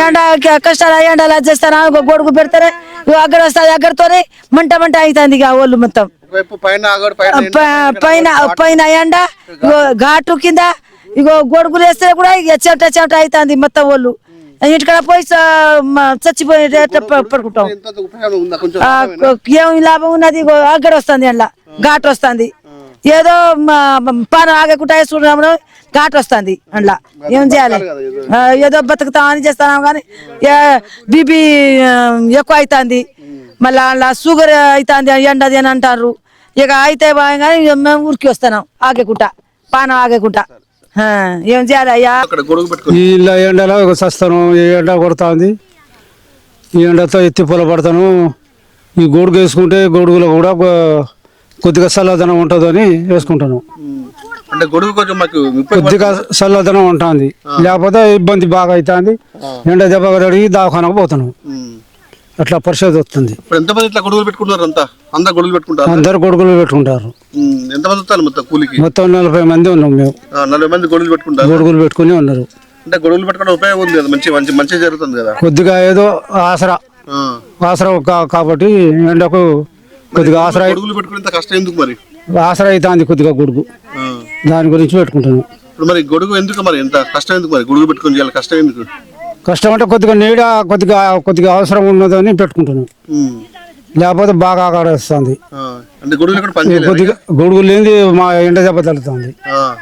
ఎండ కష్టాలు ఎండలా చేస్తాను గొడుగు పెడతారే అగ్గడ వస్తుంది అగ్గడతోనే మంట మంట అవుతుంది ఇక ఒళ్ళు మొత్తం పైన పైన ఎండ ఇగో ఘాటు కింద ఇగో గొడుగులు వేస్తే కూడా ఇక చెమట చెమట అవుతుంది మొత్తం ఒళ్ళు ఇంటికాడ పోయి చచ్చిపోయి పడుకుంటాం ఏం లాభం ఉన్నది ఇగో అగ్గడ వస్తుంది ఎండ ఘాటు వస్తుంది ఏదో పాన ఆగకుండా వేసుకుంటున్నాము ఘాటు వస్తుంది అందులో ఏం చేయాలి ఏదో బతుకుతామని చేస్తున్నాం కానీ బీపీ ఎక్కువ అవుతుంది మళ్ళీ అలా షుగర్ అవుతుంది ఎండది అని అంటారు ఇక అయితే కానీ మేము ఊరికి వస్తున్నాం ఆగకుండా పానం ఆగకుండా ఏం చేయాలి అయ్యా ఈ ఎండలో చస్తాను ఈ ఎండ కొడుతుంది ఈ ఎండతో ఎత్తి పొల పడతాను ఈ గొడుగు వేసుకుంటే గొడుగులో కూడా కొద్దిగా చల్లదనం ఉంటుందని వేసుకుంటాను అంటే గొడుగు కొంచెం మాకు కొద్దిగా చల్లదనం ఉంటుంది లేకపోతే ఇబ్బంది బాగా అవుతుంది ఎండ దెబ్బ అడిగి దవాఖానకు పోతాను అట్లా పరిస్థితి వస్తుంది ఎంతమంది ఇట్లా గొడుగులు పెట్టుకుంటారు అందరు గొడుగులు పెట్టుకుంటారు అందరు గొడుగులు పెట్టుకుంటారు ఎంతమంది వస్తారు మొత్తం కూలికి మొత్తం 40 మంది ఉన్నాం మేము 40 మంది గొడుగులు పెట్టుకుంటారు గొడుగులు పెట్టుకుని ఉన్నారు అంటే గొడుగులు పెట్టుకోవడం ఉపయోగం ఉంది కదా మంచి జరుగుతుంది కదా కొద్దిగా ఏదో ఆసరా కాబట్టి ఎండకు కొద్దిగా ఆసరా గొడుగులు పెట్టుకునే కష్టం ఎందుకు మరి ఆసరా అవుతుంది కొద్దిగా గొడుగు దాని గురించి పెట్టుకుంటాను ఇప్పుడు మరి గొడుగు ఎందుకు మరి ఎంత కష్టం ఎందుకు మరి గొడుగు పెట్టుకుని చేయాలి కష్టం ఎందుకు కష్టం అంటే కొద్దిగా నీడ కొద్దిగా అవసరం ఉన్నదని పెట్టుకుంటున్నాను లేకపోతే బాగా ఆకాడేస్తుంది అంటే గొడుగులు కొద్దిగా గొడుగు లేని మా ఎండ దెబ్బ తగ్గుతుంది